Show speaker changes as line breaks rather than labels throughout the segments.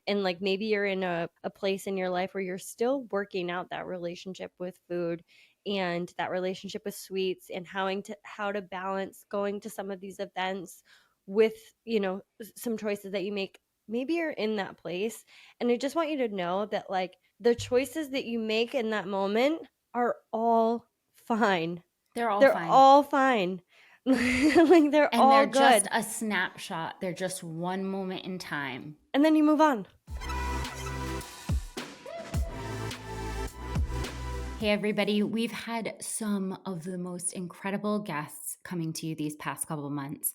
and like maybe you're in a place in your life where you're still working out that relationship with food and that relationship with sweets, and how to balance going to some of these events with, you know, some choices that you make. Maybe you're in that place, and I just want you to know that like the choices that you make in that moment are all fine.
They're all
They're
fine.
all fine. Like they're
And
all
they're
good.
just a snapshot. They're just one moment in time.
And then you move on.
Hey, everybody. We've had some of the most incredible guests coming to you these past couple of months.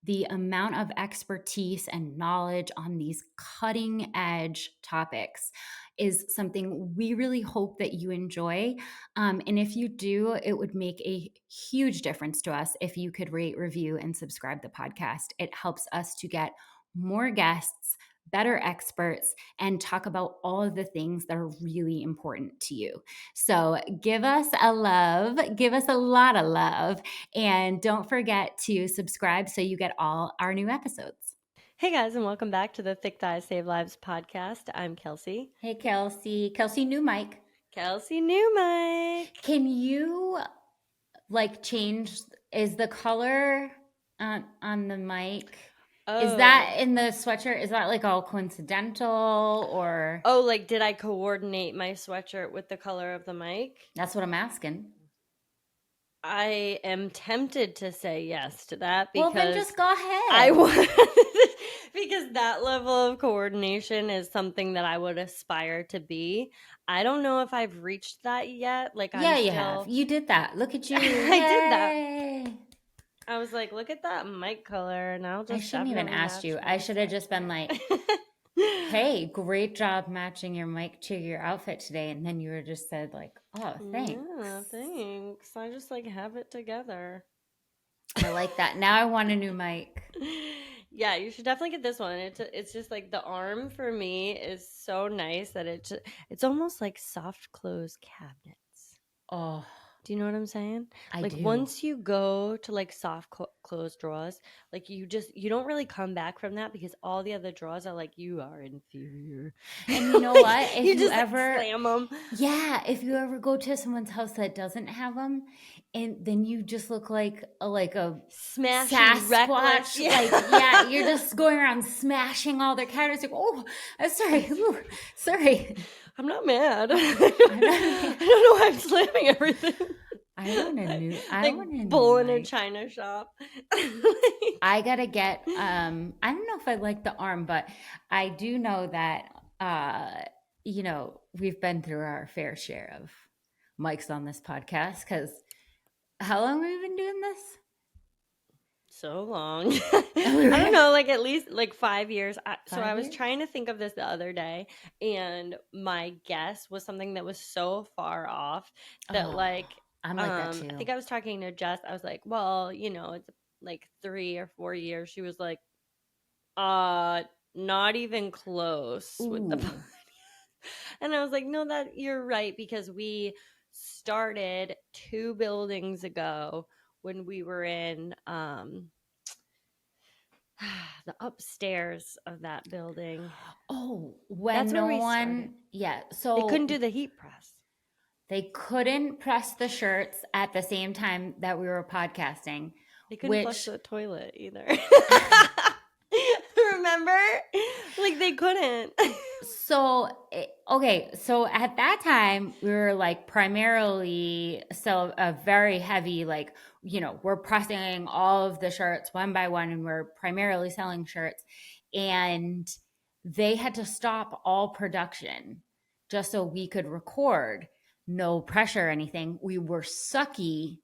The amount of expertise and knowledge on these cutting edge topics is something we really hope that you enjoy. And if you do, it would make a huge difference to us if you could rate, review, and subscribe the podcast. It helps us to get more guests, better experts, and talk about all of the things that are really important to you. So give us a love, give us a lot of love, and don't forget to subscribe so you get all our new episodes.
Hey guys, and welcome back to the Thick Thighs Save Lives podcast. I'm Kelsey.
Hey, Kelsey. Kelsey, new mic.
Kelsey, new mic.
Can you like change? Is the color on the mic? Is that in the sweatshirt? Is that like all coincidental or?
Oh, like did I coordinate my sweatshirt with the color of the mic?
That's what I'm asking.
I am tempted to say yes to that because
well, then just go ahead.
I would, because that level of coordination is something that I would aspire to be. I don't know if I've reached that yet. Like,
you have. You did that. Look at you.
I did that. I was like, look at that mic color, and I'll just.
I shouldn't even ask you. I should have just been like, hey, great job matching your mic to your outfit today. And then you were just said like, oh, thanks.
Yeah, thanks. I just like have it together.
I like that. Now I want a new mic.
Yeah, you should definitely get this one. It's just like the arm for me is so nice that it's almost like soft close cabinets.
Oh.
Do you know what I'm saying?
I
like
do.
Once you go to like soft closed drawers, like you don't really come back from that because all the other drawers are like, you are inferior.
And you know what? If
you just
ever
like, slam them.
Yeah, if you ever go to someone's house that doesn't have them, and then you just look like a
smashing
Sasquatch.
Yeah.
You're just going around smashing all their cabinets. Like, oh, I'm sorry. Ooh, sorry.
I'm not mad. I don't know why I'm slamming everything.
I want a new.
I want a bull in a china shop.
I gotta get. I don't know if I like the arm, but I do know that. You know, we've been through our fair share of mics on this podcast because how long have we been doing this?
So long. I don't know, like at least like 5 years. I was trying to think of this the other day, and my guess was something that was so far off that
I'm like that too.
I think I was talking to Jess. I was like, well, you know, it's like 3 or 4 years. She was like, not even close with the podcast. And I was like, no, that you're right, because we started 2 buildings ago when we were in the upstairs of that building.
Oh, when that's no one started. Yeah, so
they couldn't do the heat press.
They couldn't press the shirts at the same time that we were podcasting.
They couldn't flush the toilet either. Remember? Like they couldn't.
So at that time we were like primarily a very heavy, like, you know, we're pressing all of the shirts one by one and we're primarily selling shirts, and they had to stop all production just so we could record. No pressure or anything. We were sucky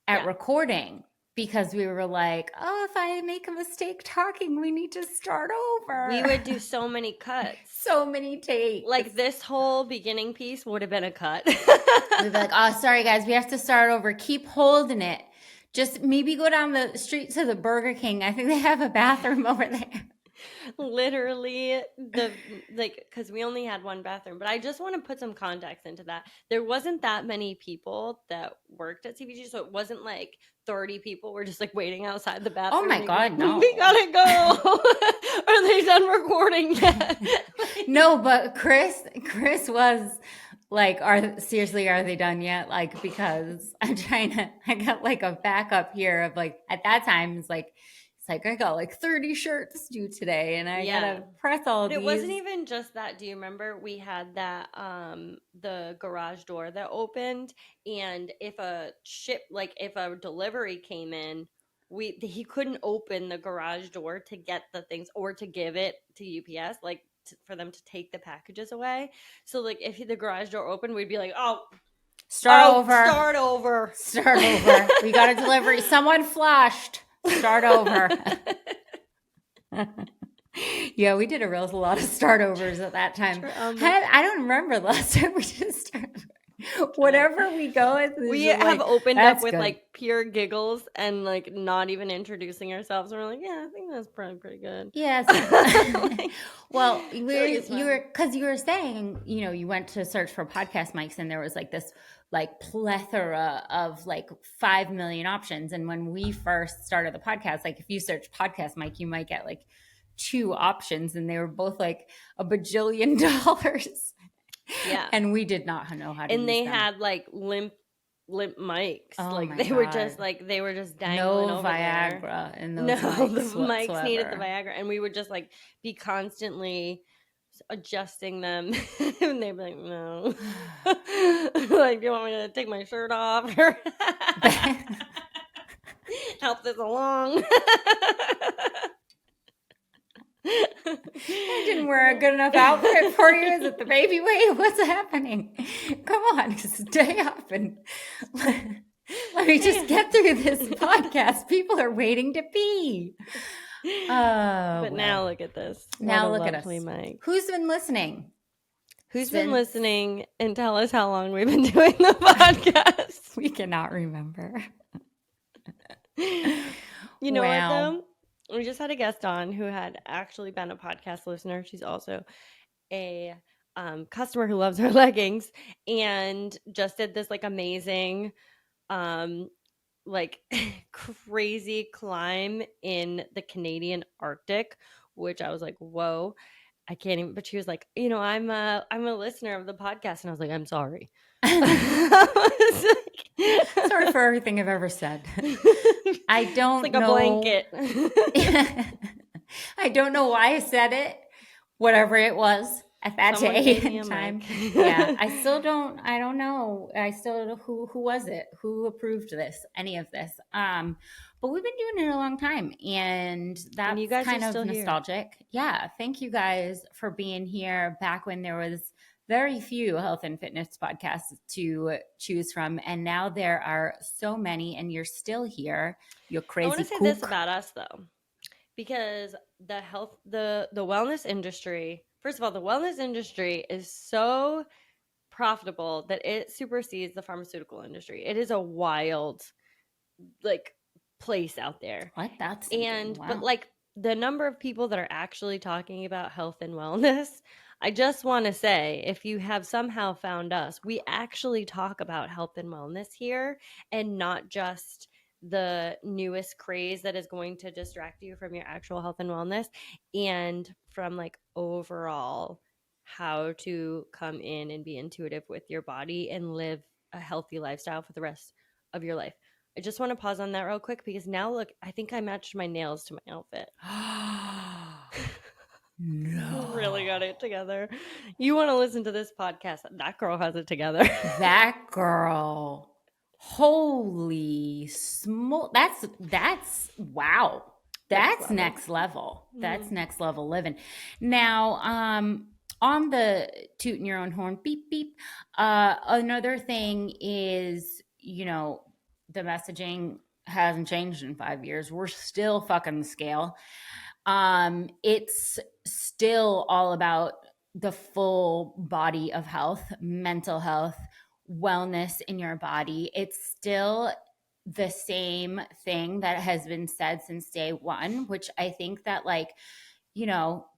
at recording because we were like, oh, if I make a mistake talking, we need to start over.
We would do so many cuts.
So many takes.
Like this whole beginning piece would have been a cut.
We'd be like, oh, sorry, guys. We have to start over. Keep holding it. Just maybe go down the street to the Burger King. I think they have a bathroom over there.
Literally because we only had one bathroom, but I just want to put some context into that. There wasn't that many people that worked at CBG, so it wasn't like 30 people were just like waiting outside the bathroom.
Oh my God, no.
We gotta go. Are they done recording yet?
No, but Chris was like, seriously, are they done yet? Like, because I got like a backup here of like, at that time, it's like, I got like 30 shirts due today and I
Yeah.
gotta press all
But it wasn't
these.
even just that. Do you remember we had that the garage door that opened, and if a delivery came in, he couldn't open the garage door to get the things or to give it to UPS, like for them to take the packages away. So like if the garage door opened, we'd be like, "Oh,
Start over.
start over.
Start over. We got a delivery. Someone flushed. Start over." Yeah, we did a lot of start overs at that time. I don't remember the last time we did a start over. Whatever we go with,
We have
like,
opened up with
good.
like pure giggles and like not even introducing ourselves. And we're like, yeah, I think that's probably pretty good.
Yeah.
Like,
well,
you were
saying, you went to search for podcast mics and there was like this like plethora of like 5 million options. And when we first started the podcast, like if you search podcast mic, you might get like 2 options and they were both like $1 bajillion.
Yeah.
And we did not know how to
and
use
they
them.
had like limp mics.
Oh
like
my
they were
God.
just dangling
no
over
Viagra
there.
in those
No,
mics
the
whatsoever.
mics needed the Viagra, and we would just like be constantly adjusting them, and they'd be like, "No, like, do you want me to take my shirt off or help this along?"
I didn't wear a good enough outfit for you. Is it the baby weight? What's happening? Come on, stay up and let me just get through this podcast. People are waiting to pee.
But now look at this.
Now look at us.
Mic.
Who's been listening?
Who's been listening? And tell us how long we've been doing the podcast.
We cannot remember.
You know what, though? We just had a guest on who had actually been a podcast listener. She's also a customer who loves her leggings and just did this like amazing like crazy climb in the Canadian Arctic, which I was like, whoa, I can't even. But she was like, I'm a listener of the podcast, and I was like, I'm sorry.
Sorry for everything I've ever said. I don't
it's like
know.
A blanket.
I don't know why I said it. Whatever it was at that day and time. Yeah, I don't know. I still don't know who was it? Who approved this? Any of this? But we've been doing it a long time, and that's
you guys
kind
are
of
still
nostalgic.
Here.
Yeah, thank you guys for being here back when there was very few health and fitness podcasts to choose from, and now there are so many, and you're still here. You're crazy. I want
to say this about us though, because the wellness industry. First of all, the wellness industry is so profitable that it supersedes the pharmaceutical industry. It is a wild, like, place out there.
What? That's
wow. But like the number of people that are actually talking about health and wellness, I just want to say, if you have somehow found us, we actually talk about health and wellness here, and not just the newest craze that is going to distract you from your actual health and wellness, and from like overall how to come in and be intuitive with your body and live a healthy lifestyle for the rest of your life. I just want to pause on that real quick, because now look, I think I matched my nails to my outfit.
No.
Really got it together. You want to listen to this podcast? That girl has it together.
That girl. Holy smoke. That's wow. That's next level. That's next level living. Now, on the tooting your own horn, beep, beep. Another thing is, the messaging hasn't changed in 5 years. We're still fucking the scale. It's still all about the full body of health, mental health, wellness in your body. It's still the same thing that has been said since day one, which I think that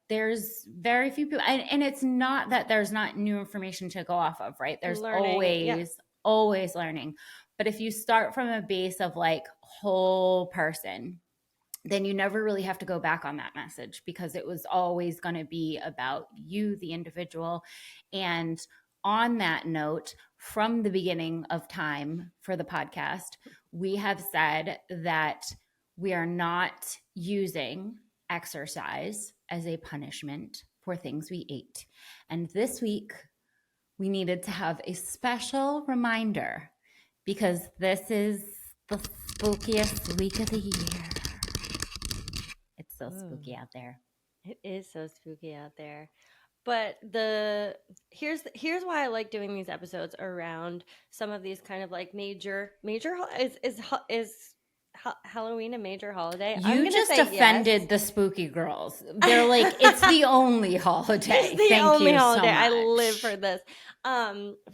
there's very few people, and it's not that there's not new information to go off of, right? There's always learning. But if you start from a base of like whole person, then you never really have to go back on that message because it was always going to be about you, the individual. And on that note, from the beginning of time for the podcast, we have said that we are not using exercise as a punishment for things we ate. And this week, we needed to have a special reminder because this is the spookiest week of the year. It's so
Ooh,
spooky out there.
it is so spooky out there. But here's why I like doing these episodes around some of these kind of like major Halloween a major holiday? I'm
You
gonna
just
say yes.
offended the spooky girls. They're like, it's the only holiday.
It's the
Thank
only
you so
holiday. I live
much.
for this.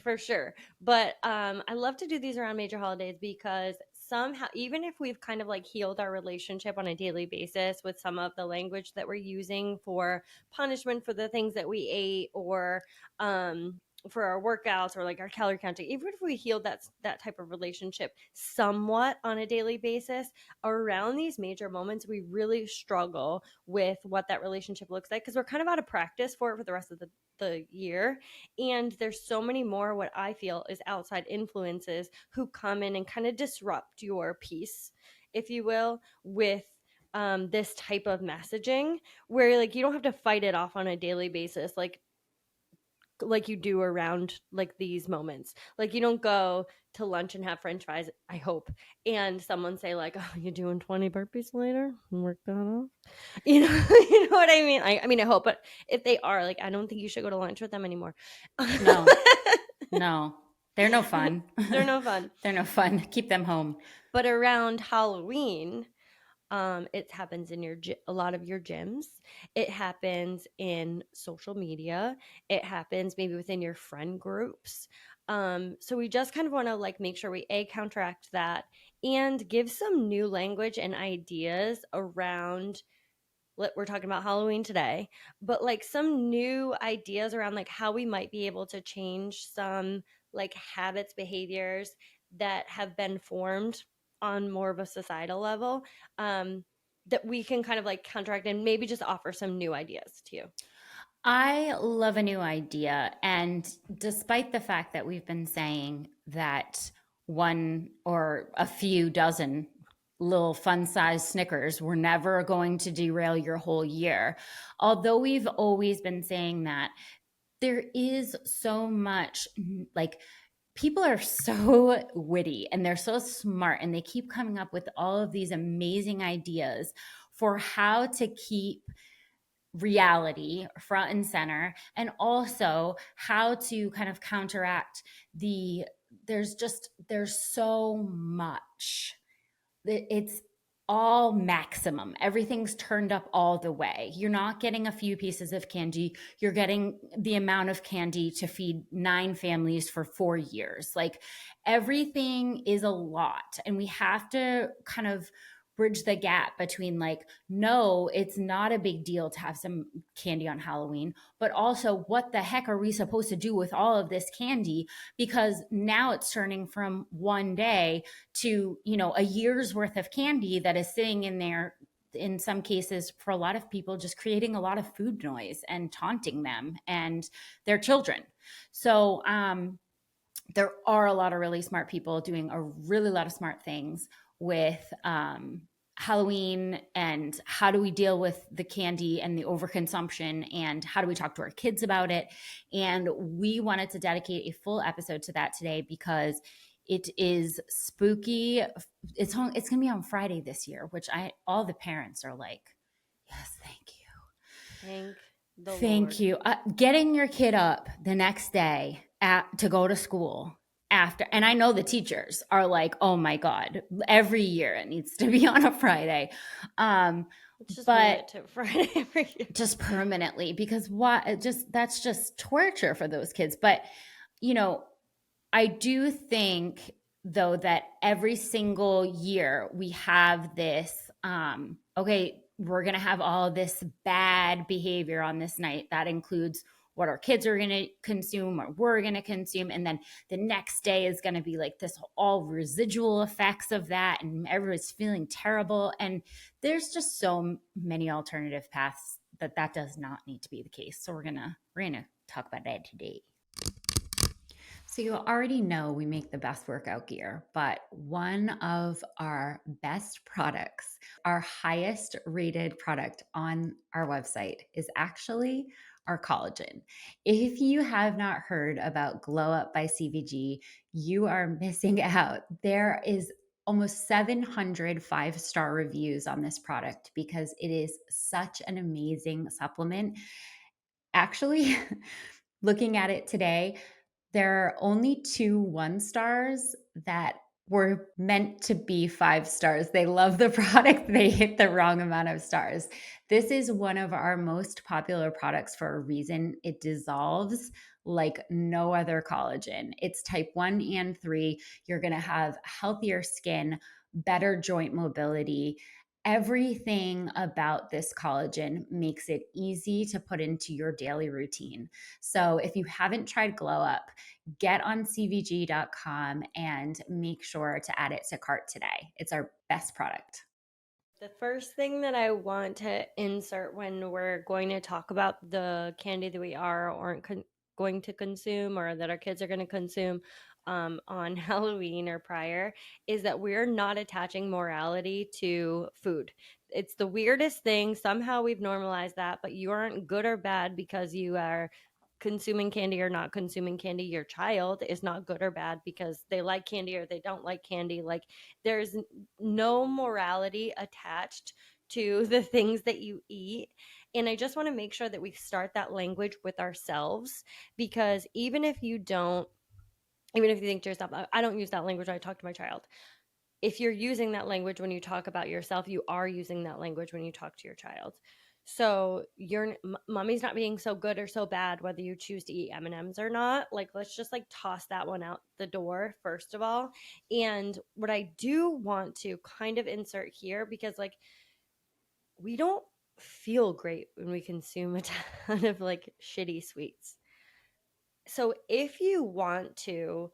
For sure. But I love to do these around major holidays because somehow, even if we've kind of like healed our relationship on a daily basis with some of the language that we're using for punishment for the things that we ate, or for our workouts, or like our calorie counting, even if we healed that type of relationship somewhat on a daily basis, around these major moments we really struggle with what that relationship looks like because we're kind of out of practice for it for the rest of the year. And there's so many more what I feel is outside influences who come in and kind of disrupt your peace, if you will, with this type of messaging, where like you don't have to fight it off on a daily basis like you do around like these moments. Like you don't go to lunch and have french fries, I hope, and someone say like, oh, you doing 20 burpees later, work that off, you know. You know what I mean? I mean, I hope. But if they are, like, I don't think you should go to lunch with them anymore.
No, no, they're no fun.
They're no fun.
They're no fun. Keep them home.
But around Halloween, it happens in a lot of your gyms. It happens in social media. It happens maybe within your friend groups. So we just kind of want to like make sure we counteract that and give some new language and ideas around. We're talking about Halloween today, but like some new ideas around like how we might be able to change some like habits, behaviors that have been formed on more of a societal level, um, that we can kind of like counteract and maybe just offer some new ideas to you.
I love a new idea. And despite the fact that we've been saying that one or a few dozen little fun sized Snickers were never going to derail your whole year, although we've always been saying that, there is so much like people are so witty and they're so smart and they keep coming up with all of these amazing ideas for how to keep reality front and center, and also how to kind of counteract the there's so much, it's all maximum. Everything's turned up all the way. You're not getting a few pieces of candy. You're getting the amount of candy to feed 9 families for 4 years. Like everything is a lot. And we have to kind of bridge the gap between like, no, it's not a big deal to have some candy on Halloween, but also what the heck are we supposed to do with all of this candy? Because now it's turning from one day to, you know, a year's worth of candy that is sitting in there, in some cases for a lot of people, just creating a lot of food noise and taunting them and their children. So there are a lot of really smart people doing a really lot of smart things with Halloween, and how do we deal with the candy and the overconsumption, and how do we talk to our kids about it. And we wanted to dedicate a full episode to that today because it is spooky. It's gonna be on Friday this year, which all the parents are like, yes, thank you.
Thank the
Thank
Lord.
you. Getting your kid up the next day to go to school after, and I know the teachers are like, oh my God, every year it needs to be on a Friday.
Let's just move
But
it to Friday every year.
just permanently, because that's just torture for those kids. But, you know, I do think though that every single year we have this okay, we're going to have all this bad behavior on this night that includes what our kids are going to consume or we're going to consume. And then the next day is going to be like this all residual effects of that. And everyone's feeling terrible. And there's just so many alternative paths that does not need to be the case. So we're gonna talk about that today. So you already know we make the best workout gear, but one of our best products, our highest rated product on our website is actually our collagen. If you have not heard about Glow Up by CVG, you are missing out. There is almost 700 five-star reviews on this product because it is such an amazing supplement. Actually, looking at it today, there are only 2 1 stars that were meant to be 5 stars. They love the product, they hit the wrong amount of stars. This is one of our most popular products for a reason. It dissolves like no other collagen. It's type 1 and 3. You're going to have healthier skin, better joint mobility. Everything about this collagen makes it easy to put into your daily routine. So if you haven't tried Glow Up, get on cvg.com and make sure to add it to cart today. It's our best product.
The first thing that I want to insert when we're going to talk about the candy that we are or aren't going to consume or that our kids are going to consume on Halloween or prior is that we're not attaching morality to food. It's the weirdest thing. Somehow we've normalized that, but you aren't good or bad because you are consuming candy or not consuming candy. Your child is not good or bad because they like candy or they don't like candy. Like there's no morality attached to the things that you eat. And I just want to make sure that we start that language with ourselves because even if you think to yourself, I don't use that language when I talk to my child. If you're using that language when you talk about yourself, you are using that language when you talk to your child. So mommy's not being so good or so bad whether you choose to eat M&Ms or not. Like let's just like toss that one out the door first of all. And what I do want to kind of insert here because like we don't feel great when we consume a ton of like shitty sweets. So if you want to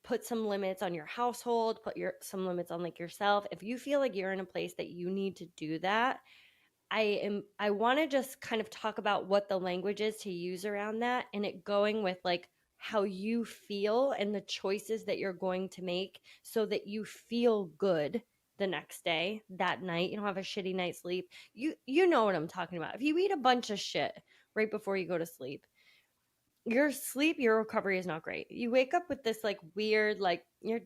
put some limits on your household, put your some limits on like yourself, if you feel like you're in a place that you need to do that, I want to just kind of talk about what the language is to use around that and it going with like how you feel and the choices that you're going to make so that you feel good the next day, that night, you don't have a shitty night's sleep. You know what I'm talking about. If you eat a bunch of shit right before you go to sleep, your recovery is not great. You wake up with this like weird like your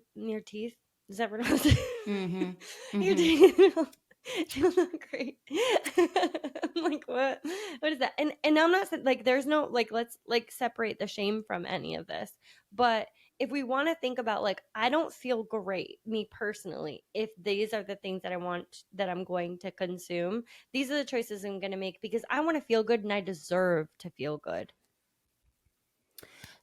teeth. Is that pronounced?
Mm-hmm.
Your
Mm-hmm.
teeth feel not great. I'm like, what? What is that? And I'm not like there's no like let's like separate the shame from any of this. But if we want to think about like I don't feel great, me personally, if these are the things that I want that I'm going to consume, these are the choices I'm going to make because I want to feel good and I deserve to feel good.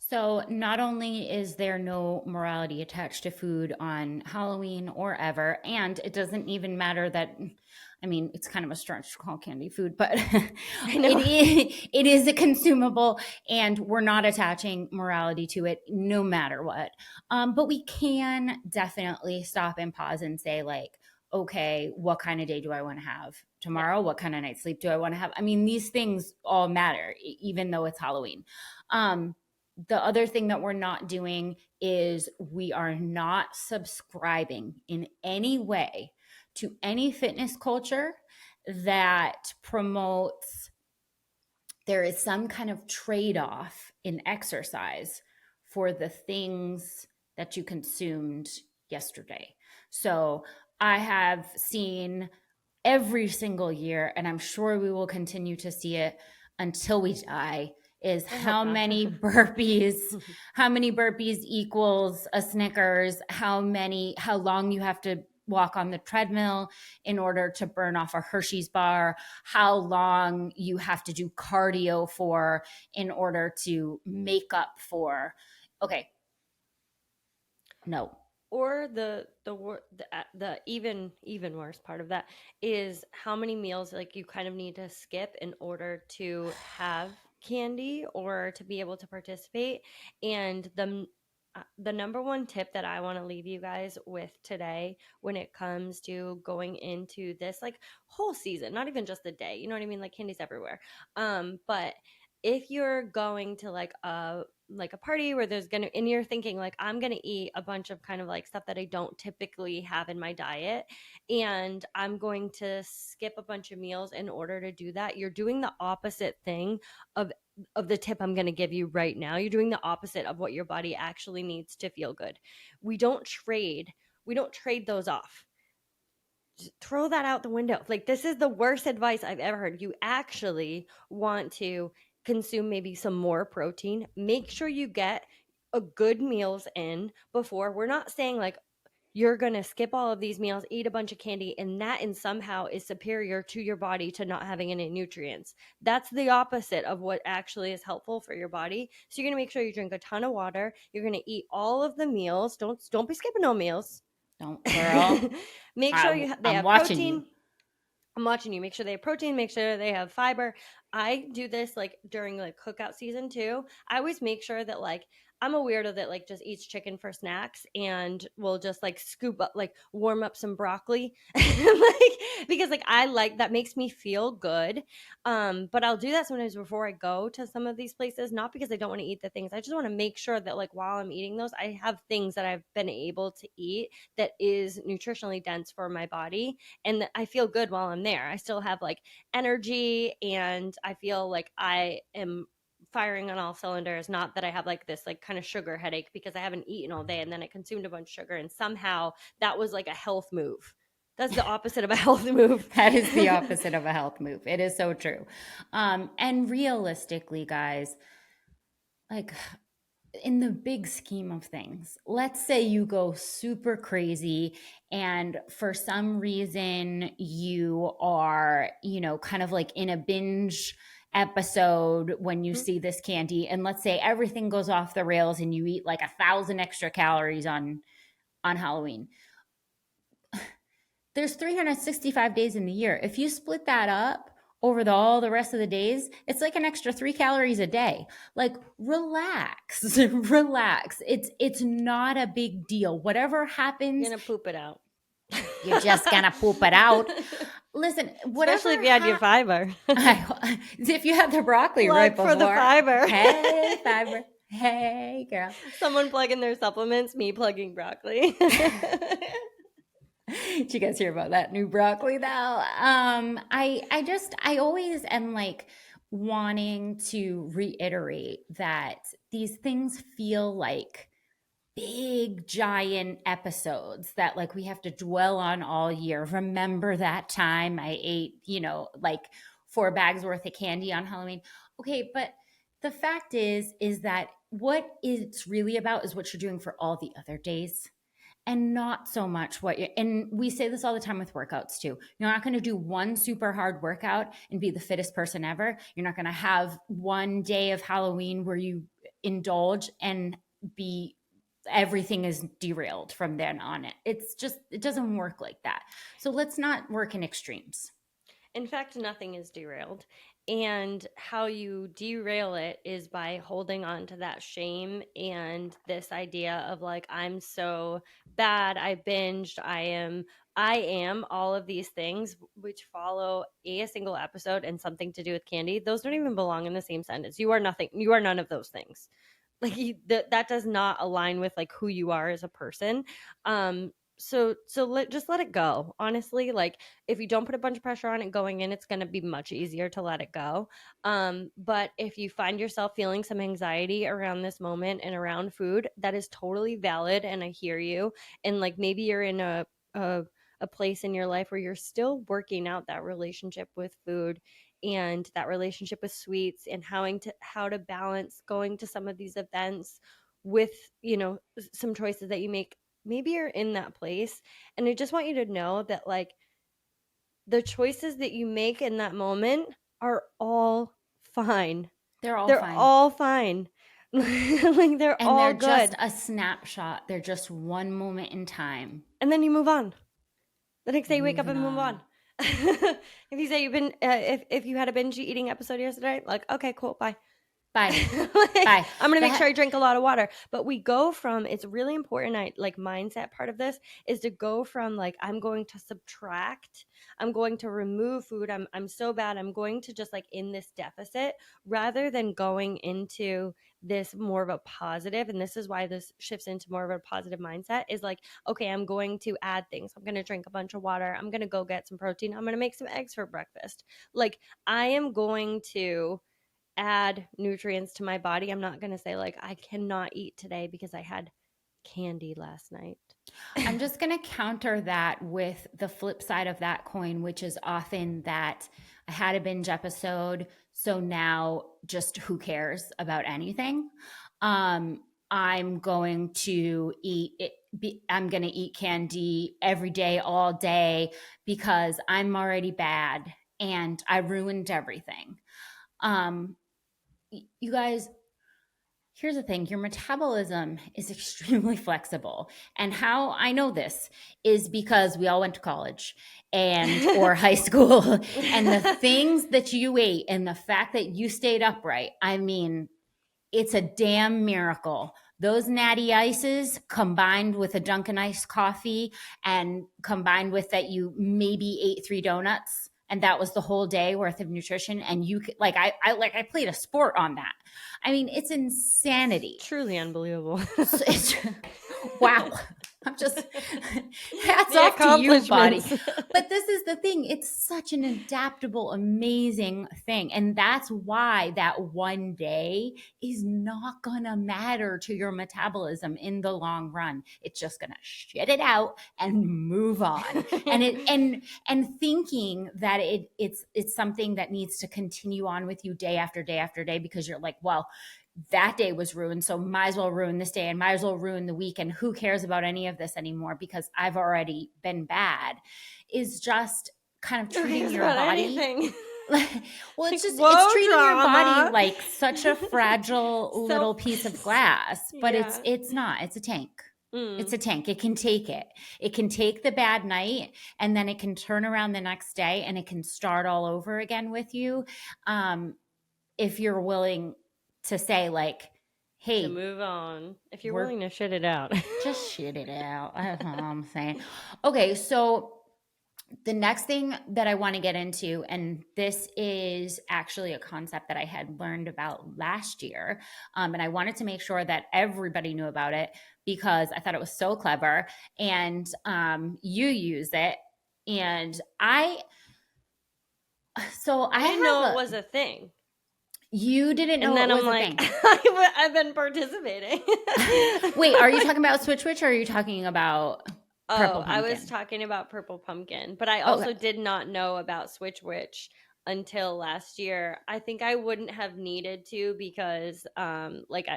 So, not only is there no morality attached to food on Halloween or ever, and it doesn't even matter that, I mean, it's kind of a stretch to call candy food, but
I know.
it is a consumable and we're not attaching morality to it no matter what. But we can definitely stop and pause and say, like, okay, what kind of day do I want to have
Yeah.
tomorrow? What kind of night sleep do I want to have? I mean, these things all matter, even though it's Halloween. The other thing that we're not doing is we are not subscribing in any way to any fitness culture that promotes there is some kind of trade off in exercise for the things that you consumed yesterday. So I have seen every single year, and I'm sure we will continue to see it until we die, is
I hope not.
how many burpees equals a Snickers, how long you have to walk on the treadmill in order to burn off a Hershey's bar, how long you have to do cardio for in order to make up for. Okay, no.
Or the even worse part of that is how many meals like you kind of need to skip in order to have candy or to be able to participate. And the number one tip that I want to leave you guys with today when it comes to going into this like whole season, not even just the day, you know what I mean? Like candy's everywhere. But if you're going to like a party where there's gonna and you're thinking like I'm gonna eat a bunch of kind of like stuff that I don't typically have in my diet, and I'm going to skip a bunch of meals in order to do that, you're doing the opposite thing of the tip I'm going to give you right now. You're doing the opposite of what your body actually needs to feel good. We don't trade those off. Just throw that out the window. Like this is the worst advice I've ever heard. You actually want to consume maybe some more protein. Make sure you get a good meals in before. We're not saying like you're going to skip all of these meals, eat a bunch of candy, and that in somehow is superior to your body to not having any nutrients. That's the opposite of what actually is helpful for your body. So you're going to make sure you drink a ton of water. You're going to eat all of the meals. Don't be skipping no meals.
Don't, girl.
Make sure they
I'm
have
watching you.
protein. I'm watching you. Make sure they have protein, make sure they have fiber. I do this like during like cookout season too. I always make sure that like I'm a weirdo that like just eats chicken for snacks and will just like scoop up like warm up some broccoli like because like I like that makes me feel good. But I'll do that sometimes before I go to some of these places, not because I don't want to eat the things. I just want to make sure that like while I'm eating those, I have things that I've been able to eat that is nutritionally dense for my body and I feel good while I'm there. I still have like energy and I feel like I am firing on all cylinders. Not that I have like this like kind of sugar headache because I haven't eaten all day and then I consumed a bunch of sugar and somehow that was like a health move. That's the opposite of a health move.
That is the opposite of a health move. It is so true. And realistically, guys, like in the big scheme of things, let's say you go super crazy and for some reason you are, kind of like in a binge episode when you see this candy, and let's say everything goes off the rails and you eat like 1,000 extra calories on Halloween. There's 365 days in the year. If you split that up over all the rest of the days, it's like an extra 3 calories a day. Like relax, relax. It's not a big deal. Whatever happens,
You're gonna poop it out.
you're just gonna poop it out. Listen,
Especially if you had your fiber.
If you had the broccoli
Plug
right before.
for the fiber.
Hey, fiber. Hey, girl.
Someone plugging their supplements, me plugging broccoli.
Did you guys hear about that new broccoli though? I always am like wanting to reiterate that these things feel like big giant episodes that like we have to dwell on all year. Remember that time I ate, like 4 bags worth of candy on Halloween? Okay, but the fact is that what it's really about is what you're doing for all the other days, and not so much what you, and we say this all the time with workouts too. You're not going to do one super hard workout and be the fittest person ever. You're not going to have one day of Halloween where you indulge and be everything is derailed from then on. It doesn't work like that. So let's not work in extremes.
In fact, nothing is derailed. And how you derail it is by holding on to that shame and this idea of like, I'm so bad, I binged, I am all of these things which follow a single episode and something to do with candy. Those don't even belong in the same sentence. You are nothing, you are none of those things. Like that does not align with like who you are as a person. Just let it go. Honestly, like if you don't put a bunch of pressure on it going in, it's going to be much easier to let it go. But if you find yourself feeling some anxiety around this moment and around food, that is totally valid, and I hear you. And like maybe you're in a a place in your life where you're still working out that relationship with food and that relationship with sweets and how to balance going to some of these events with some choices that you make. Maybe you're in that place, and I just want you to know that like the choices that you make in that moment are all fine.
They're all
They're
fine.
all fine. Like they're
And
all
they're
good.
just a snapshot. They're just one moment in time.
And then you move on. The next day you wake up
Moving
and move on. If you say you've been if you had a binge eating episode yesterday, like okay, cool, bye.
Bye.
Like,
Bye.
I'm gonna make
That
sure I drink a lot of water. But we go from, it's really important, I like mindset part of this is to go from like, I'm going to subtract, I'm going to remove food, I'm so bad, I'm going to just like in this deficit, rather than going into this more of a positive. And this is why this shifts into more of a positive mindset is like, okay, I'm going to add things, I'm going to drink a bunch of water, I'm going to go get some protein, I'm going to make some eggs for breakfast. Like, I am going to add nutrients to my body. I'm not going to say like I cannot eat today because I had candy last night.
I'm just going to counter that with the flip side of that coin, which is often that I had a binge episode, so now just who cares about anything? I'm going to eat it. I'm going to eat candy every day, all day, because I'm already bad and I ruined everything. Um, you guys, here's the thing, your metabolism is extremely flexible. And how I know this is because we all went to college and or high school, and the things that you ate and the fact that you stayed upright, I mean, it's a damn miracle. Those natty ices combined with a Dunkin' iced coffee and combined with that you maybe ate 3 donuts and that was the whole day worth of nutrition, and you like I played a sport on that. I mean, it's insanity.
Truly unbelievable.
So it's, wow. I'm just hats
The
off to you, body.
accomplishments.
But this is the thing. It's such an adaptable, amazing thing. And that's why that one day is not gonna matter to your metabolism in the long run. It's just gonna shit it out and move on. And thinking that it's something that needs to continue on with you day after day after day because you're like, well, that day was ruined, so might as well ruin this day and might as well ruin the weekend. Who cares about any of this anymore because I've already been bad, is just kind of
Who
treating
cares
your
about
body
anything?
well,
Like,
it's
whoa,
treating your body
drama.
like such a fragile
Self.
little piece of glass, but
Yeah.
it's not. It's a tank. It's
Mm.
a tank. It can take it. It can take the bad night and then it can turn around the next day and it can start all over again with you. If you're willing to say like,
To
hey,
move on, if you're
we're
willing to shit it out.
just shit it out. That's all I'm saying. Okay, so the next thing that I want to get into, and this is actually a concept that I had learned about last year, and I wanted to make sure that everybody knew about it because I thought it was so clever, and you use it, and
I didn't know it
have
was a thing.
you didn't
And
know it
then I'm
was a
like,
thing.
I've been participating.
Wait, are you talking about Switch Witch or are you talking about Purple
Oh, I was
Pumpkin?
talking about Purple Pumpkin, but I
Okay.
also did not know about Switch Witch until last year. I think I wouldn't have needed to because like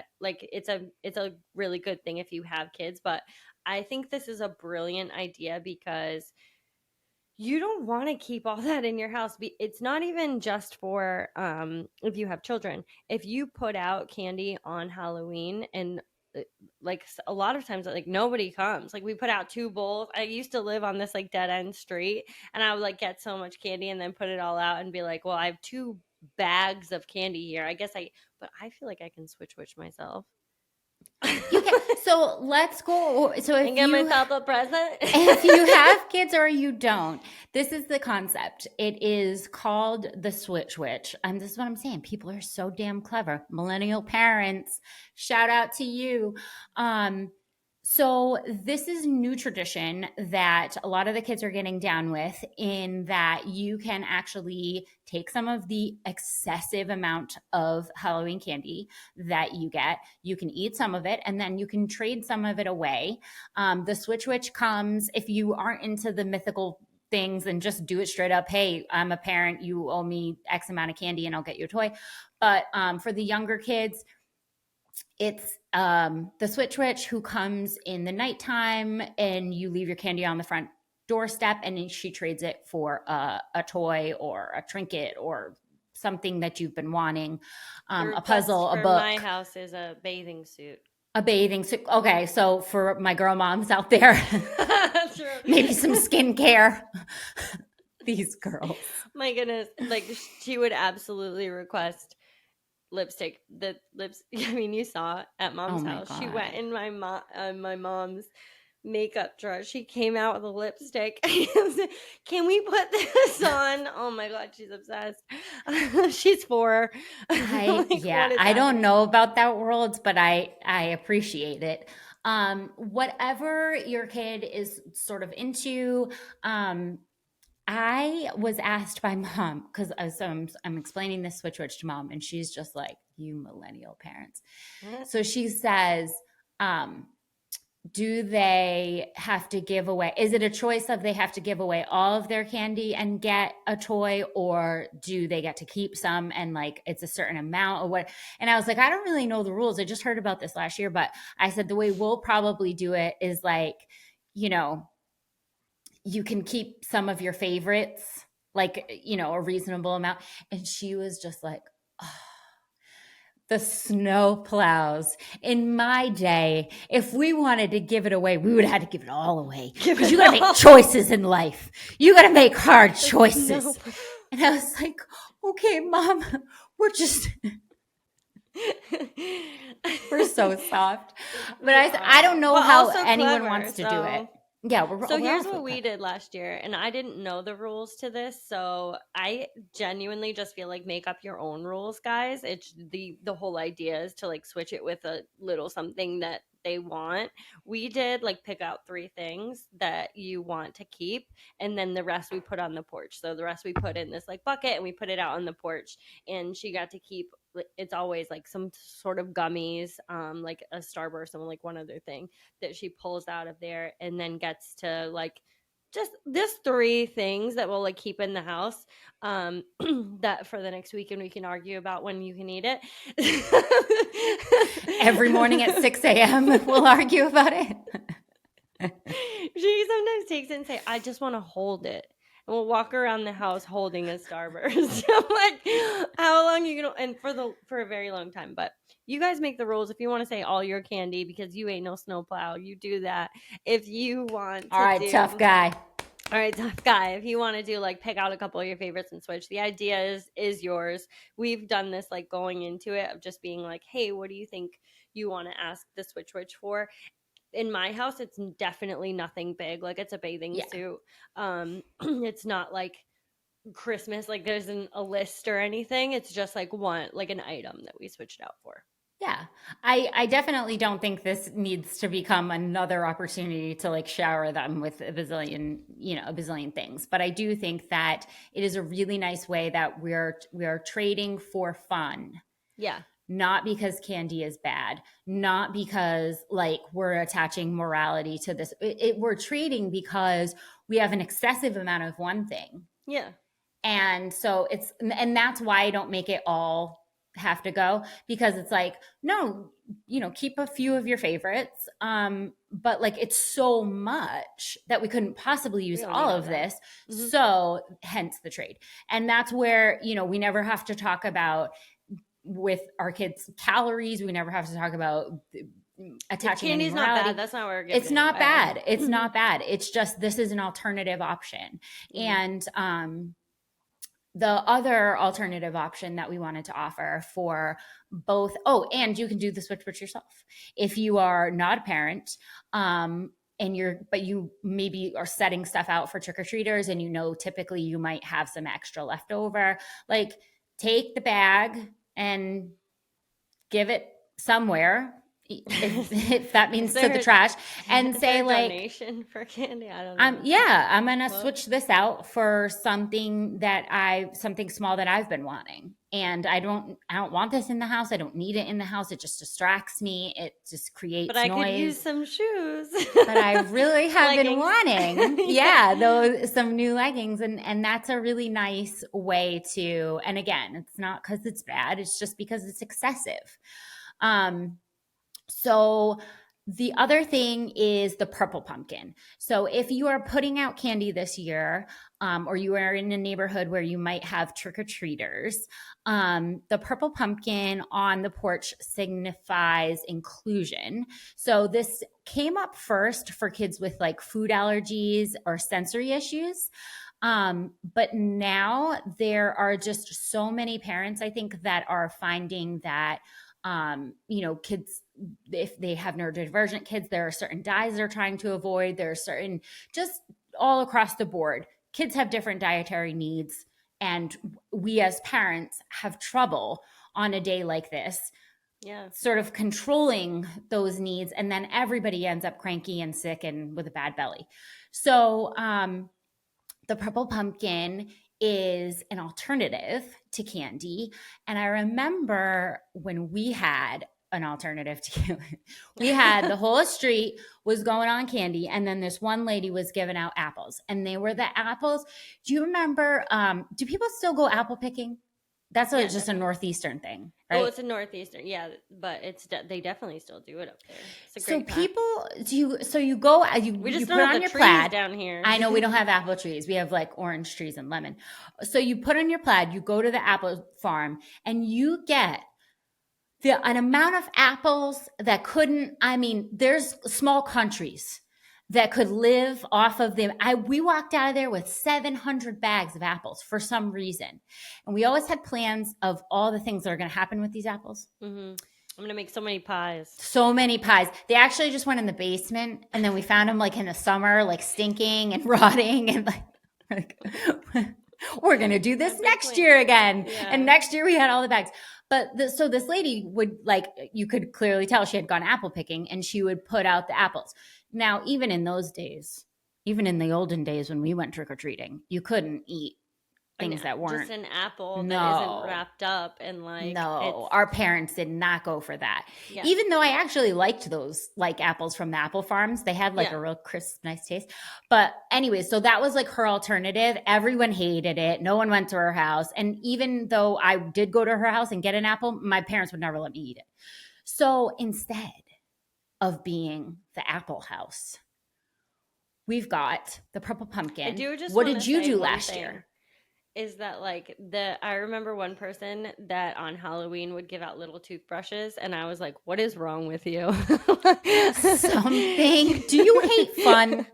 it's a really good thing if you have kids, but I think this is a brilliant idea because you don't want to keep all that in your house. It's not even just for if you have children. If you put out candy on Halloween and like a lot of times like nobody comes. Like we put out 2 bowls. I used to live on this like dead end street and I would like get so much candy and then put it all out and be like, well, I have 2 bags of candy here. I guess but I feel like I can switch myself.
You can. So let's go. So
And get myself a present.
if you have kids or you don't, this is the concept. It is called the Switch Witch. And this is what I'm saying. People are so damn clever. Millennial parents, shout out to you. So this is new tradition that a lot of the kids are getting down with, in that you can actually take some of the excessive amount of Halloween candy that you get. You can eat some of it and then you can trade some of it away. The Switch Witch comes, if you aren't into the mythical things, and just do it straight up. Hey, I'm a parent. You owe me X amount of candy and I'll get you a toy. But for the younger kids, it's the Switch Witch who comes in the nighttime and you leave your candy on the front doorstep and she trades it for a toy or a trinket or something that you've been wanting,
The
a
request
puzzle, a
for my
book,
house is a bathing suit.
a bathing suit. Okay, so for my girl moms out there,
True.
maybe some skincare. These girls.
My goodness, like she would absolutely request lipstick. The lips. I mean, you saw it at
Oh
mom's
my
house. She went
God.
in my mom's makeup drawer. She came out with a lipstick. Can we put this on? Oh my god, she's obsessed. She's 4. Like,
Yeah,
what is
I don't
happening?
know about that world, but I appreciate it. Whatever your kid is sort of into, um, I was asked by mom because I'm explaining this switch to mom, and she's just like, "You millennial parents." So she says, um, do they have to give away, is it a choice of they have to give away all of their candy and get a toy, or do they get to keep some and like it's a certain amount or what? And I was like, I don't really know the rules, I just heard about this last year, but I said the way we'll probably do it is like, you know, you can keep some of your favorites, like, you know, a reasonable amount. And she was just like, oh, the snow plows. In my day, if we wanted to give it away, we would have had to give it all away
Give
because
it
you got to make
all.
choices in life. You got to make hard
The
choices.
snow.
And I was like, okay, mom, we're just, we're so soft. But
We
I don't
are,
know
but
how
also
anyone
clever.
wants to do it. Yeah,
So
we're
here's
also
what we
clever.
did last year, and I didn't know the rules to this, so I genuinely just feel like make up your own rules, guys. It's the whole idea is to like switch it with a little something that they want. We did like pick out 3 things that you want to keep, and then the rest we put on the porch. So the rest we put in this like bucket and we put it out on the porch, and she got to keep, it's always like some sort of gummies, like a Starburst and like one other thing that she pulls out of there, and then gets to like just this 3 things that we'll like keep in the house, that for the next week, and we can argue about when you can eat it.
Every morning at 6 a.m., we'll argue about it.
She sometimes takes it and say, I just want to hold it. And we'll walk around the house holding a Starburst. I'm like, how long are you gonna, and for a very long time. But you guys make the rules. If you want to say all your candy because you ain't no snowplow, you do that. If you want
All
to
right, tough
do,
guy.
all right, tough guy. If you want to do like pick out a couple of your favorites and switch, the idea is yours. We've done this like going into it of just being like, hey, what do you think you want to ask the switch for? In my house, it's definitely nothing big. Like it's a bathing
Yeah.
suit. It's not like Christmas. Like there's a list or anything. It's just like one like an item that we switched out for.
Yeah. I definitely don't think this needs to become another opportunity to like shower them with a bazillion, you know, a bazillion things. But I do think that it is a really nice way that we are trading for fun,
Yeah.
not because candy is bad, not because like we're attaching morality to this. We're trading because we have an excessive amount of one thing.
Yeah.
And so and that's why I don't make it all have to go, because it's like, no, you know, keep a few of your favorites. But like it's so much that we couldn't possibly
We
use
don't
all
need all
of
that.
this.
Hmm.
So hence the trade. And that's where, you know, we never have to talk about with our kids calories. We never have to talk about
If
attaching any
candy's not bad,
morality.
that's not where we're
It's
giving it
not
away.
bad. It's not bad. It's just, this is an alternative option.
Hmm.
And the other alternative option that we wanted to offer for both, oh, and you can do the switch yourself if you are not a parent, and but you maybe are setting stuff out for trick-or-treaters, and you know typically you might have some extra left over. Like, take the bag and give it somewhere, if that
Is
means to the
there
trash, and
is there
say
a
like,
donation for candy? I don't know.
yeah, I'm gonna
Well,
switch this out for something small that I've been wanting. And I don't want this in the house. I don't need it in the house. It just distracts me. It just
but
creates
I could use
noise.
some shoes.
But I really have been
Leggings.
wanting,
Yeah.
yeah, some new leggings. And that's a really nice way to, and again, it's not because it's bad, it's just because it's excessive. So the other thing is the purple pumpkin. So if you are putting out candy this year, or you are in a neighborhood where you might have trick-or-treaters, the purple pumpkin on the porch signifies inclusion. So this came up first for kids with like food allergies or sensory issues. But now there are just so many parents, I think, that are finding that, kids, if they have neurodivergent kids, there are certain diets they're trying to avoid. There are certain, just all across the board, kids have different dietary needs. And we as parents have trouble on a day like this
Yeah.
sort of controlling those needs, and then everybody ends up cranky and sick and with a bad belly. So the purple pumpkin is an alternative to candy. And I remember when we had an alternative to we had the whole street was going on candy, and then this one lady was giving out apples, and they were the apples. Do you remember, do people still go apple picking? That's
Yeah,
just a
definitely.
northeastern thing,
Oh,
right?
it's a northeastern. Yeah, but they definitely still do it up there. It's a
So
great time.
people, you go,
We
you
just
put
don't have the
on your
trees
plaid.
down here.
I know we don't have apple trees. We have like orange trees and lemon. So you put on your plaid, you go to the apple farm, and you get an amount of apples that couldn't, I mean, there's small countries that could live off of them. We walked out of there with 700 bags of apples for some reason. And we always had plans of all the things that are going to happen with these apples.
I'm gonna make so many pies.
So many pies. They actually just went in the basement, and then we found them like in the summer, like stinking and rotting, and like we're gonna do this next year again.
Yeah.
And next year we had all the bags. But so this lady would, like, you could clearly tell she had gone apple picking, and she would put out the apples. Now, even in those days, even in the olden days when we went trick or treating, you couldn't eat things that weren't.
Just an apple that isn't
No.
wrapped up and like
No, our parents did not go for that.
Yeah.
Even though I actually liked those, like, apples from the apple farms, they had like
Yeah.
a real crisp, nice taste. But anyway, so that was like her alternative. Everyone hated it. No one went to her house. And even though I did go to her house and get an apple, my parents would never let me eat it. So instead of being the apple house, we've got the purple pumpkin.
I do just
What
wanna
did you
say
do
one
last
thing.
year?
Is that like I remember one person that on Halloween would give out little toothbrushes, and I was like, what is wrong with you?
Something. Do you hate fun?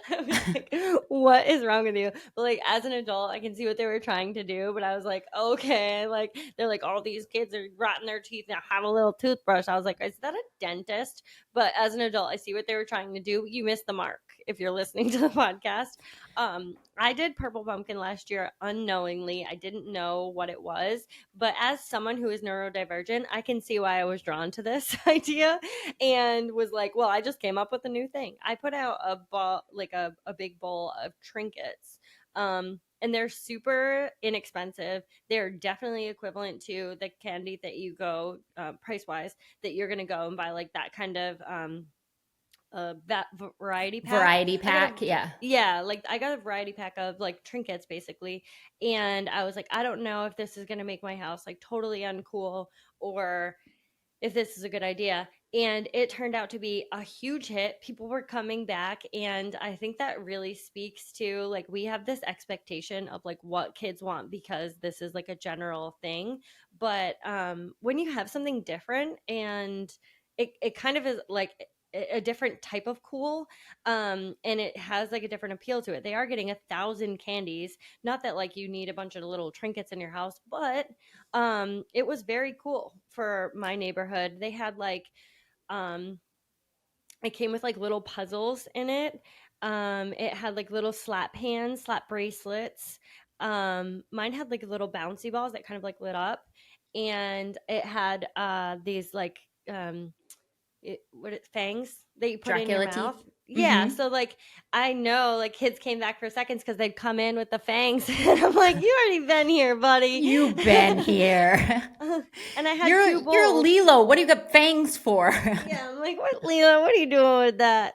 I was like, what is wrong with you? But like as an adult, I can see what they were trying to do, but I was like, okay, like they're like, all these kids are rotting their teeth now, have a little toothbrush. I was like, is that a dentist? But as an adult, I see what they were trying to do. You missed the mark if you're listening to the podcast. I did purple pumpkin last year unknowingly. I didn't know what it was, but as someone who is neurodivergent, I can see why I was drawn to this idea and was like, well, I just came up with a new thing. I put out a ball, like a big bowl of trinkets. And they're super inexpensive. They're definitely equivalent to the candy that you go price wise that you're gonna go and buy like that kind of that variety pack.
Variety pack, yeah.
Yeah, like I got a variety pack of like trinkets basically, and I was like, I don't know if this is gonna make my house like totally uncool or if this is a good idea. And it turned out to be a huge hit. People were coming back. And I think that really speaks to like, we have this expectation of like what kids want because this is like a general thing. But when you have something different and it kind of is like a different type of cool, and it has like a different appeal to it. They are getting 1,000 candies. Not that like you need a bunch of little trinkets in your house, but it was very cool for my neighborhood. They had like it came with like little puzzles in it. It had like little slap hands, slap bracelets. Mine had like little bouncy balls that kind of like lit up, and it had these like fangs that you put in your
Dracula teeth.
mouth. Yeah,
Mhm.
so like I know like kids came back for seconds because they'd come in with the fangs, and I'm like, you already been here, buddy.
You've been here.
And I had
You're
two bowls.
Lilo. What do you got fangs for?
Yeah, I'm like, what, Leela? What are you doing with that?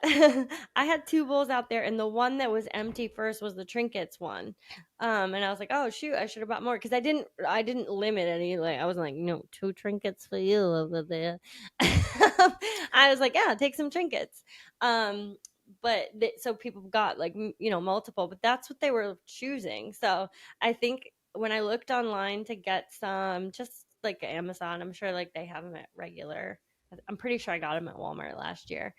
I had two bowls out there, and the one that was empty first was the trinkets one. And I was like, oh shoot, I should have bought more because I didn't limit any. Like I wasn't like, no, two trinkets for you over there. I was like, yeah, take some trinkets. But so people got like multiple, but that's what they were choosing. So I think when I looked online to get some, just like Amazon, I'm sure like they have them at regular. I'm pretty sure I got them at Walmart last year.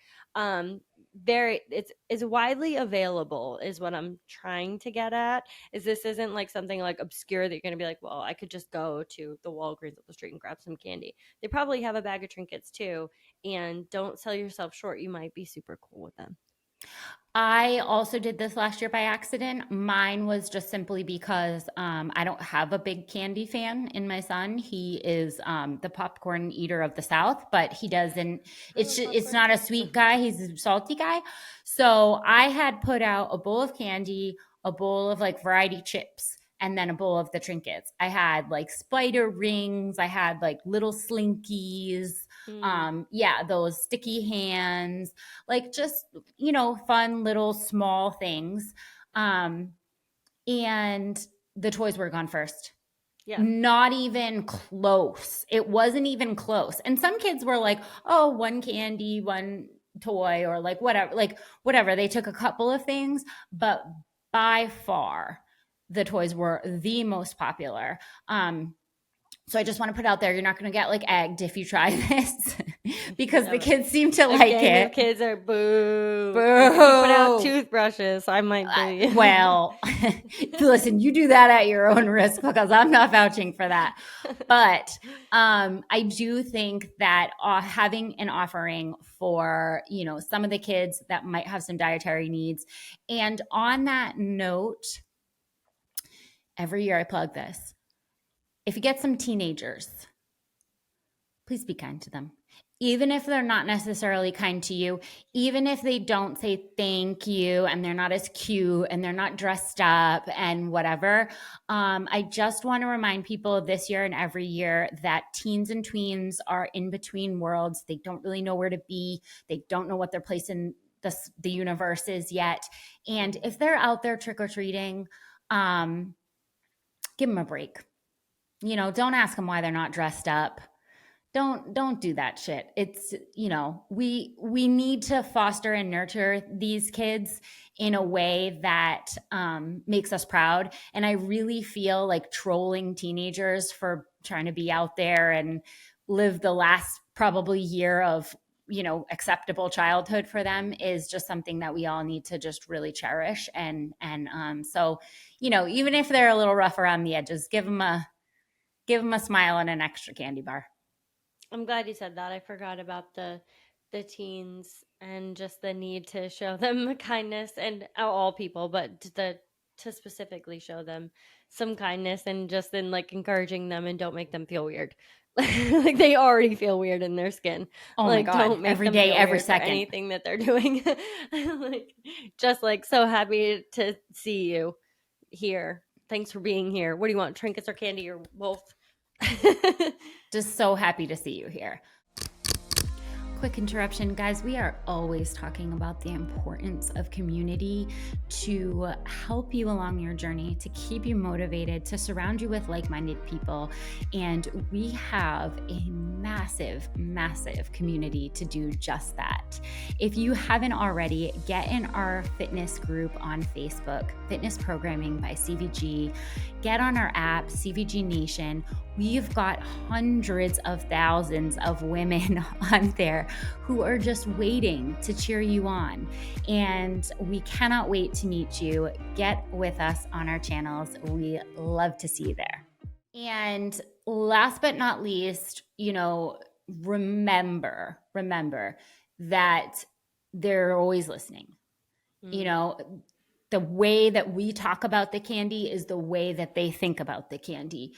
very it's widely available is what I'm trying to get at. Is this isn't like something like obscure that you're going to be like, well, I could just go to the Walgreens up the street and grab some candy. They probably have a bag of trinkets too, and don't sell yourself short. You might be super cool with them.
I also did this last year by accident. Mine was just simply because I don't have a big candy fan in my son. He is the popcorn eater of the South, but he doesn't.
I love
It's
popcorn.
not a sweet guy. He's a salty guy. So I had put out a bowl of candy, a bowl of like variety chips, and then a bowl of the trinkets. I had like spider rings. I had like little slinkies.
Mm,
Yeah, those sticky hands, like just fun little small things. Um, and the toys were gone first.
yeah.
Not even close. It wasn't even close. And some kids were like, oh, one candy, one toy, or like whatever. They took a couple of things, but by far the toys were the most popular. So I just want to put out there, you're not going to get like egged if you try this because the
No.
kids seem to
A
like
gang of
it.
kids are boo. If you put out
Boo.
toothbrushes, I might be.
Well, listen, you do that at your own risk because I'm not vouching for that. But I do think that having an offering for, some of the kids that might have some dietary needs. And on that note, every year I plug this. If you get some teenagers, please be kind to them. Even if they're not necessarily kind to you, even if they don't say thank you and they're not as cute and they're not dressed up and whatever, I just want to remind people this year and every year that teens and tweens are in between worlds. They don't really know where to be. They don't know what their place in the universe is yet. And if they're out there trick-or-treating, give them a break. Don't ask them why they're not dressed up. Don't do that shit. It's, we need to foster and nurture these kids in a way that makes us proud. And I really feel like trolling teenagers for trying to be out there and live the last probably year of acceptable childhood for them is just something that we all need to just really cherish. So even if they're a little rough around the edges, give them a smile and an extra candy bar.
I'm glad you said that. I forgot about the teens and just the need to show them kindness and all people, but to specifically show them some kindness and just in like encouraging them and don't make them feel weird. Like they already feel weird in their skin.
Oh my
Like
God.
don't make
Every
them
day,
feel
every
weird for
second.
anything that they're doing. Like just like so happy to see you here. Thanks for being here. What do you want? Trinkets or candy or both?
Just so happy to see you here. Quick interruption, guys. We are always talking about the importance of community to help you along your journey, to keep you motivated, to surround you with like-minded people. And we have a massive, massive community to do just that. If you haven't already, get in our fitness group on Facebook, Fitness Programming by CVG. Get on our app, CVG Nation. We've got hundreds of thousands of women on there who are just waiting to cheer you on. And we cannot wait to meet you. Get with us on our channels. We love to see you there. And last but not least, remember that they're always listening.
Mm.
The way that we talk about the candy is the way that they think about the candy.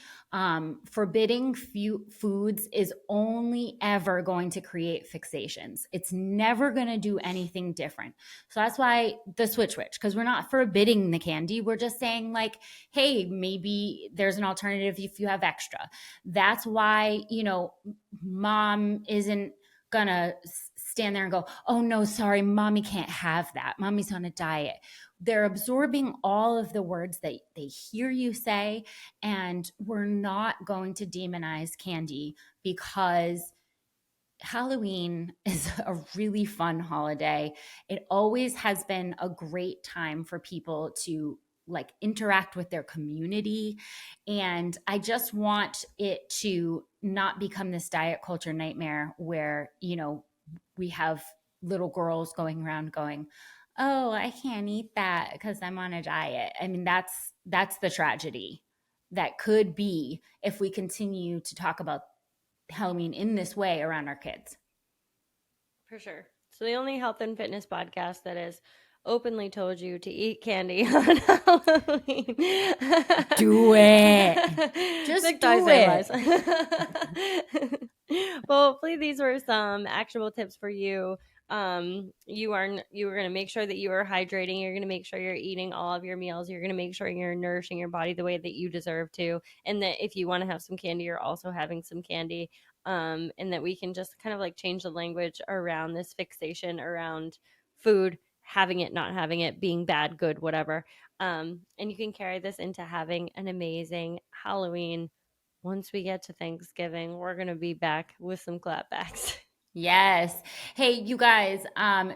Forbidding foods is only ever going to create fixations. It's never going to do anything different. So that's why the switch, because we're not forbidding the candy. We're just saying like, hey, maybe there's an alternative if you have extra. That's why, mom isn't going to stand there and go, oh no, sorry, mommy can't have that. Mommy's on a diet. They're absorbing all of the words that they hear you say, and we're not going to demonize candy because Halloween is a really fun holiday. It always has been a great time for people to like interact with their community. And I just want it to not become this diet culture nightmare where, we have little girls going around going, "Oh, I can't eat that because I'm on a diet." I mean, that's the tragedy that could be if we continue to talk about Halloween in this way around our kids.
For sure. So the only health and fitness podcast that has openly told you to eat candy on Halloween.
Do it. Just
Victoria
do
say lies.
it.
Well, hopefully these were some actionable tips for you. You are going to make sure that you are hydrating. You're going to make sure you're eating all of your meals. You're going to make sure you're nourishing your body the way that you deserve to. And that if you want to have some candy, you're also having some candy. And that we can just kind of like change the language around this fixation around food, having it, not having it, being bad, good, whatever. And you can carry this into having an amazing Halloween. Once we get to Thanksgiving, we're going to be back with some clapbacks.
Yes. Hey, you guys,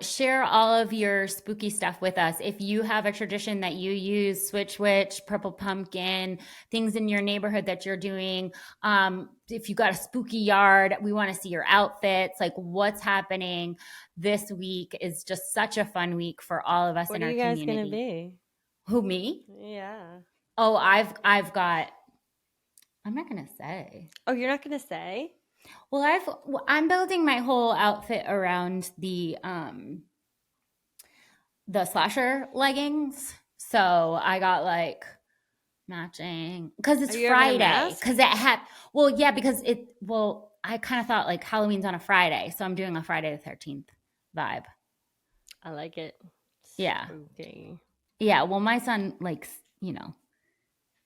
share all of your spooky stuff with us. If you have a tradition that you use, Switch Witch, Purple Pumpkin, things in your neighborhood that you're doing, if you got a spooky yard, we want to see your outfits, like what's happening this week is just such a fun week for all of us
What
in
are
our
you guys going to
community.
be?
Who, me?
Yeah.
Oh, I've got, I'm not going to say.
Oh, you're not going to say?
Well, I'm building my whole outfit around the slasher leggings. So I got like matching because
Are
it's
you having a
Friday.
mask?
Because it had because I kind of thought like Halloween's on a Friday, so I'm doing a Friday the 13th vibe.
I like it.
Yeah,
Spooky.
yeah. Well, my son likes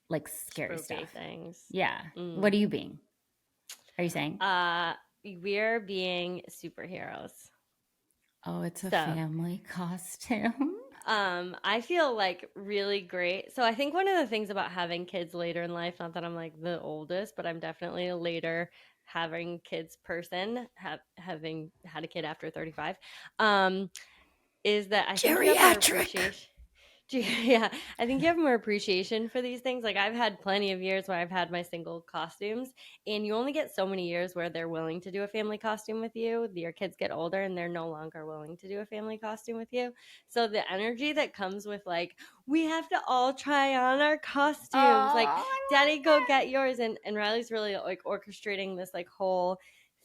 like scary
Spooky
stuff.
things.
Yeah.
Mm.
What are you being? Are you saying?
We're being superheroes.
Oh, it's a
So,
family costume.
I feel like really great. So I think one of the things about having kids later in life, not that I'm like the oldest, but I'm definitely a later having kids person, having had a kid after 35, um, is that I think you have more
Geriatric.
appreciation. Yeah, I think you have more appreciation for these things. Like I've had plenty of years where I've had my single costumes, and you only get so many years where they're willing to do a family costume with you. Your kids get older and they're no longer willing to do a family costume with you. So the energy that comes with like we have to all try on our
Oh,
costumes, like
I
Daddy,
love
go
that.
get yours, and Riley's really like orchestrating this like whole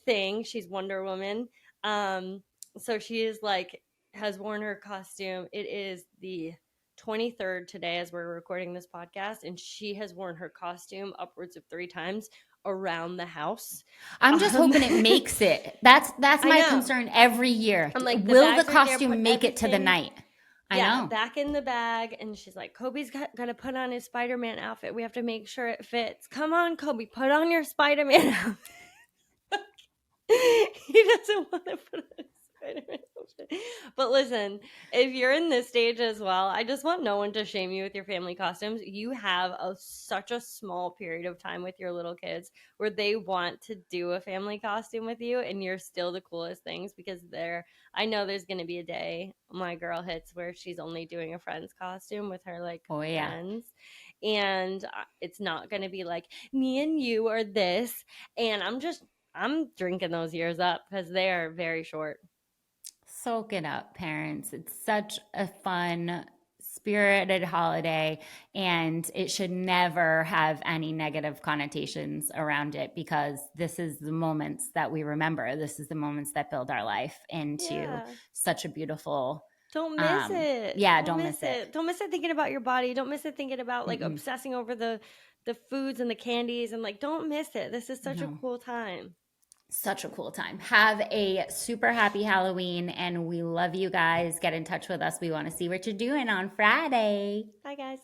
thing. She's Wonder Woman, um, so she is like has worn her costume. It is the 23rd today as we're recording this podcast, and she has worn her costume upwards of 3 times around the house.
I'm just hoping it makes it. That's
I
my
know.
concern every year.
I'm like, the
Will the
bag's right there, put
costume make it to the
everything,
night? I
yeah,
know.
back in the bag. And she's like, Kobe's gotta put on his Spider-Man outfit. We have to make sure it fits. Come on, Kobe, put on your Spider-Man outfit. He doesn't want to put on Spider-Man outfit. But listen, if you're in this stage as well, I just want no one to shame you with your family costumes. You have such a small period of time with your little kids where they want to do a family costume with you, and you're still the coolest things because I know there's going to be a day my girl hits where she's only doing a friend's costume with her like
Oh yeah.
friends. And it's not going to be like me and you are this. And I'm drinking those years up because they are very short.
Soak it up, parents. It's such a fun, spirited holiday, and it should never have any negative connotations around it because this is the moments that we remember. This is the moments that build our life into
Yeah.
such a beautiful
Don't miss it.
yeah,
Don't
don't
miss
miss it.
it. Don't miss it thinking about your body. Don't miss it thinking about like
Mm-mm.
obsessing over the foods and the candies, and like don't miss it. This is such a
No.
cool time.
Such a cool time. Have a super happy Halloween, and we love you guys. Get in touch with us. We want to see what you're doing on Friday.
Bye guys.